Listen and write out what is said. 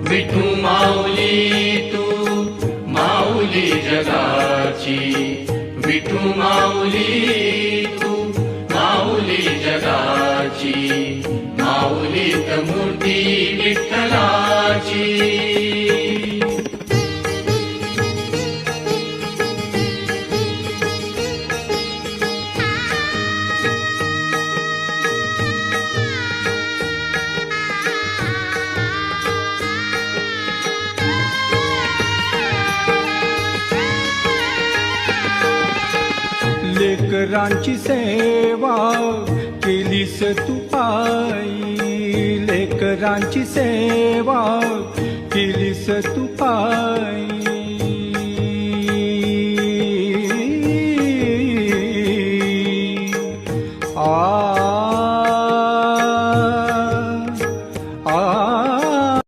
विठू माऊली तू माऊली जगाची, विठू माऊली तू माऊली जगाची, माऊलीत मूर्ती विठ्ठलाची. लेकरांची सेवा केलीस तू आई, लेकरांची सेवा केलीस तू आई.